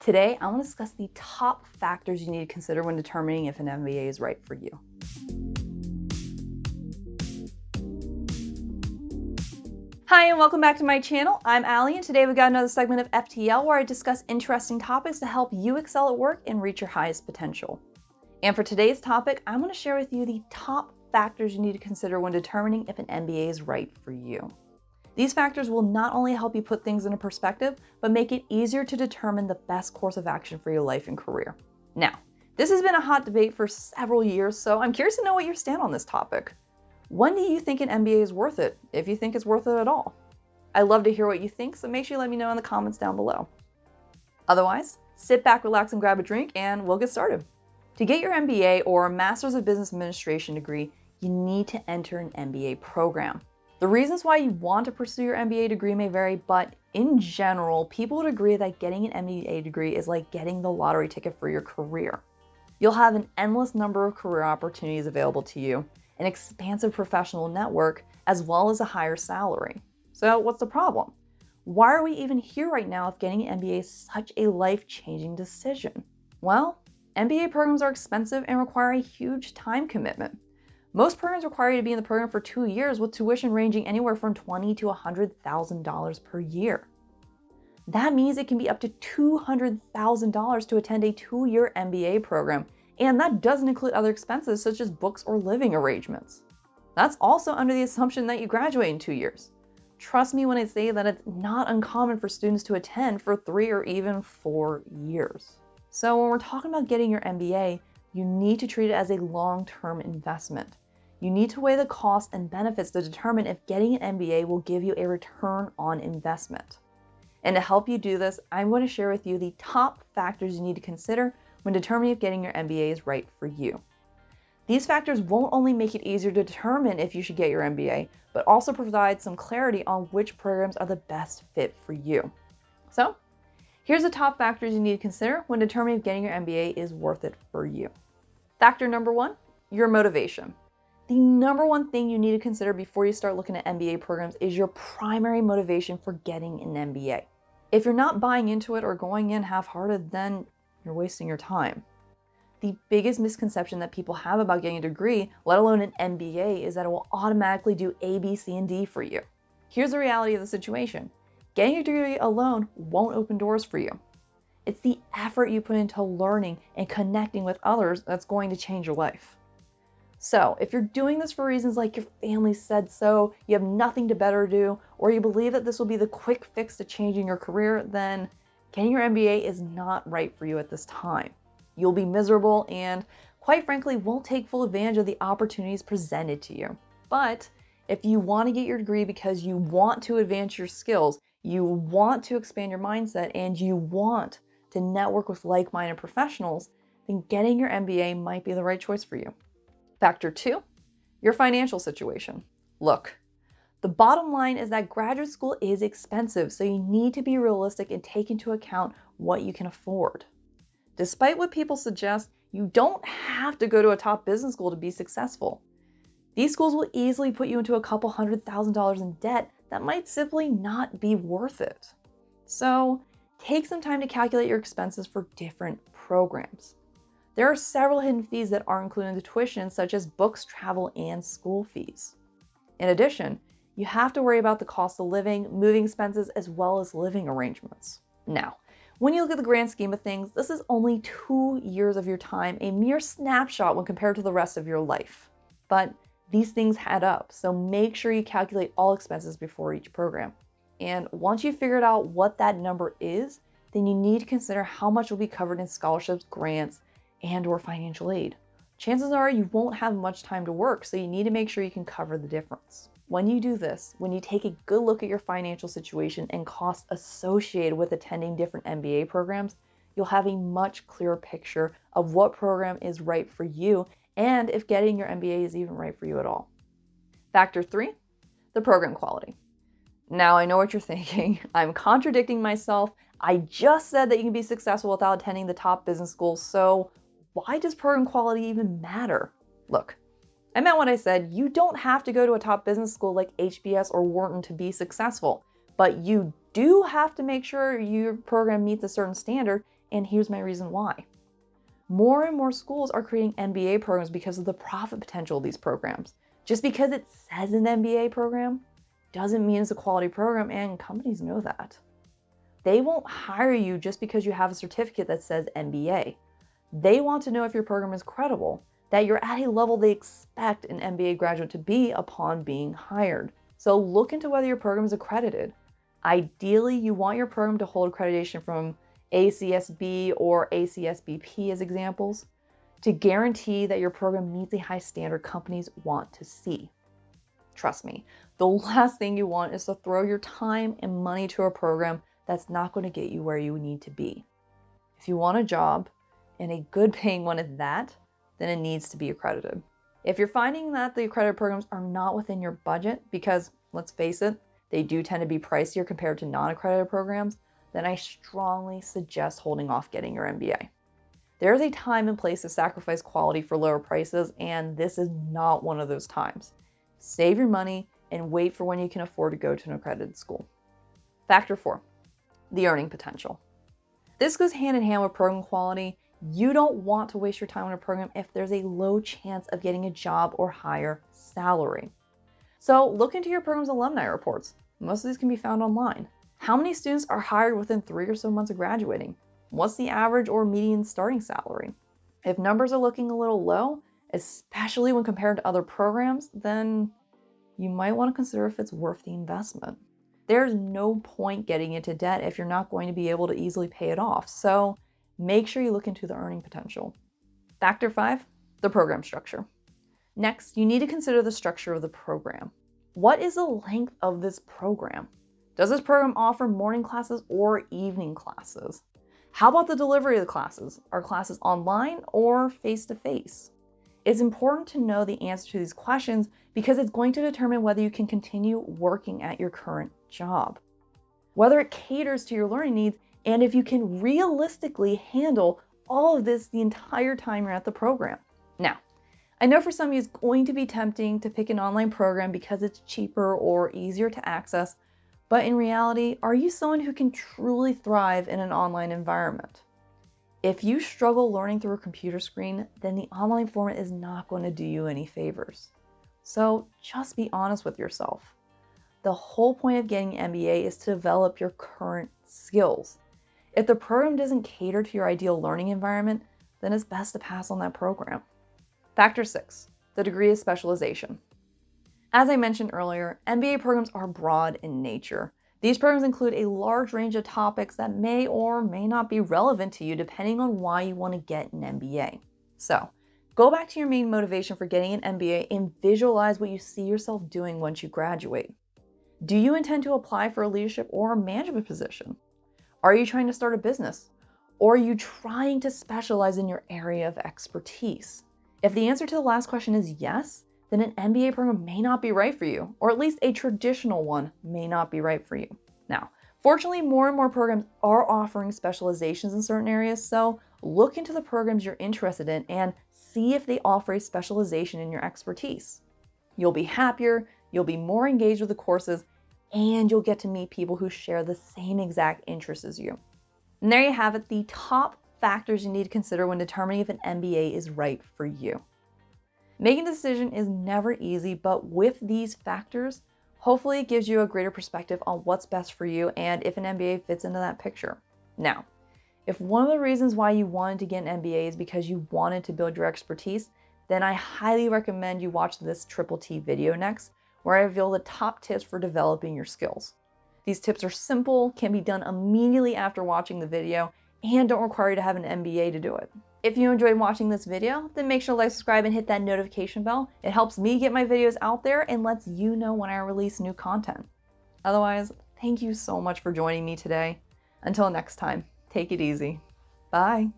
Today, I want to discuss the top factors you need to consider when determining if an MBA is right for you. Hi, and welcome back to my channel. I'm Allie, and today we've got another segment of FTL where I discuss interesting topics to help you excel at work and reach your highest potential. And for today's topic, I'm going to share with you the top factors you need to consider when determining if an MBA is right for you. These factors will not only help you put things into perspective, but make it easier to determine the best course of action for your life and career. Now, this has been a hot debate for several years, so I'm curious to know what your stand on this topic. When do you think an MBA is worth it, if you think it's worth it at all? I'd love to hear what you think, so make sure you let me know in the comments down below. Otherwise, sit back, relax, and grab a drink, and we'll get started. To get your MBA or Master's of Business Administration degree, you need to enter an MBA program. The reasons why you want to pursue your MBA degree may vary, but in general, people would agree that getting an MBA degree is like getting the lottery ticket for your career. You'll have an endless number of career opportunities available to you, an expansive professional network, as well as a higher salary. So what's the problem? Why are we even here right now if getting an MBA is such a life-changing decision? Well, MBA programs are expensive and require a huge time commitment. Most programs require you to be in the program for 2 years with tuition ranging anywhere from $20,000 to $100,000 per year. That means it can be up to $200,000 to attend a 2-year MBA program, and that doesn't include other expenses such as books or living arrangements. That's also under the assumption that you graduate in 2 years. Trust me when I say that it's not uncommon for students to attend for 3 or even 4 years. So when we're talking about getting your MBA, you need to treat it as a long-term investment. You need to weigh the costs and benefits to determine if getting an MBA will give you a return on investment. And to help you do this, I'm going to share with you the top factors you need to consider when determining if getting your MBA is right for you. These factors won't only make it easier to determine if you should get your MBA, but also provide some clarity on which programs are the best fit for you. So, here's the top factors you need to consider when determining if getting your MBA is worth it for you. Factor number 1, your motivation. The number one thing you need to consider before you start looking at MBA programs is your primary motivation for getting an MBA. If you're not buying into it or going in half-hearted, then you're wasting your time. The biggest misconception that people have about getting a degree, let alone an MBA, is that it will automatically do A, B, C, and D for you. Here's the reality of the situation. Getting a degree alone won't open doors for you. It's the effort you put into learning and connecting with others that's going to change your life. So, if you're doing this for reasons like your family said so, you have nothing to better do, or you believe that this will be the quick fix to changing your career, then getting your MBA is not right for you at this time. You'll be miserable and, quite frankly, won't take full advantage of the opportunities presented to you. But if you want to get your degree because you want to advance your skills, you want to expand your mindset, and you want to network with like-minded professionals, then getting your MBA might be the right choice for you. Factor 2, your financial situation. Look, the bottom line is that graduate school is expensive, so you need to be realistic and take into account what you can afford. Despite what people suggest, you don't have to go to a top business school to be successful. These schools will easily put you into a couple $100,000 in debt that might simply not be worth it. So, take some time to calculate your expenses for different programs. There are several hidden fees that aren't included in the tuition, such as books, travel, and school fees. In addition, you have to worry about the cost of living, moving expenses, as well as living arrangements. Now, when you look at the grand scheme of things, this is only 2 years of your time, a mere snapshot when compared to the rest of your life. But these things add up, so make sure you calculate all expenses before each program. And once you've figured out what that number is, then you need to consider how much will be covered in scholarships, grants, and/or financial aid. Chances are you won't have much time to work, so you need to make sure you can cover the difference. When you do this, when you take a good look at your financial situation and costs associated with attending different MBA programs, you'll have a much clearer picture of what program is right for you and if getting your MBA is even right for you at all. Factor 3, the program quality. Now I know what you're thinking. I'm contradicting myself. I just said that you can be successful without attending the top business schools, so why does program quality even matter? Look, I meant what I said. You don't have to go to a top business school like HBS or Wharton to be successful, but you do have to make sure your program meets a certain standard and here's my reason why. More and more schools are creating MBA programs because of the profit potential of these programs. Just because it says an MBA program doesn't mean it's a quality program, and companies know that. They won't hire you just because you have a certificate that says MBA. They want to know if your program is credible, that you're at a level they expect an MBA graduate to be upon being hired. So look into whether your program is accredited. Ideally, you want your program to hold accreditation from ACSB or ACSBP as examples to guarantee that your program meets a high standard companies want to see. Trust me, the last thing you want is to throw your time and money to a program that's not going to get you where you need to be. If you want a job, and a good paying one at that, then it needs to be accredited. If you're finding that the accredited programs are not within your budget, because let's face it, they do tend to be pricier compared to non-accredited programs, then I strongly suggest holding off getting your MBA. There is a time and place to sacrifice quality for lower prices, and this is not one of those times. Save your money and wait for when you can afford to go to an accredited school. Factor 4, the earning potential. This goes hand in hand with program quality. You don't want to waste your time on a program if there's a low chance of getting a job or higher salary. So look into your program's alumni reports. Most of these can be found online. How many students are hired within 3 or so months of graduating? What's the average or median starting salary? If numbers are looking a little low, especially when compared to other programs, then you might want to consider if it's worth the investment. There's no point getting into debt if you're not going to be able to easily pay it off. So make sure you look into the earning potential. Factor 5, the program structure. Next, you need to consider the structure of the program. What is the length of this program? Does this program offer morning classes or evening classes? How about the delivery of the classes? Are classes online or face-to-face? It's important to know the answer to these questions because it's going to determine whether you can continue working at your current job, whether it caters to your learning needs, and if you can realistically handle all of this the entire time you're at the program. Now, I know for some of you it's going to be tempting to pick an online program because it's cheaper or easier to access, but in reality, are you someone who can truly thrive in an online environment? If you struggle learning through a computer screen, then the online format is not going to do you any favors. So just be honest with yourself. The whole point of getting an MBA is to develop your current skills. If the program doesn't cater to your ideal learning environment, then it's best to pass on that program. Factor 6, the degree of specialization. As I mentioned earlier, MBA programs are broad in nature. These programs include a large range of topics that may or may not be relevant to you depending on why you want to get an MBA. So, go back to your main motivation for getting an MBA and visualize what you see yourself doing once you graduate. Do you intend to apply for a leadership or management position? Are you trying to start a business? Or are you trying to specialize in your area of expertise? If the answer to the last question is yes, then an MBA program may not be right for you, or at least a traditional one may not be right for you. Now, fortunately, more and more programs are offering specializations in certain areas, so look into the programs you're interested in and see if they offer a specialization in your expertise. You'll be happier, you'll be more engaged with the courses, and you'll get to meet people who share the same exact interests as you. And there you have it, the top factors you need to consider when determining if an MBA is right for you. Making a decision is never easy, but with these factors, hopefully it gives you a greater perspective on what's best for you and if an MBA fits into that picture. Now, if one of the reasons why you wanted to get an MBA is because you wanted to build your expertise, then I highly recommend you watch this Triple T video next, where I reveal the top tips for developing your skills. These tips are simple, can be done immediately after watching the video, and don't require you to have an MBA to do it. If you enjoyed watching this video, then make sure to like, subscribe, and hit that notification bell. It helps me get my videos out there and lets you know when I release new content. Otherwise, thank you so much for joining me today. Until next time, take it easy. Bye.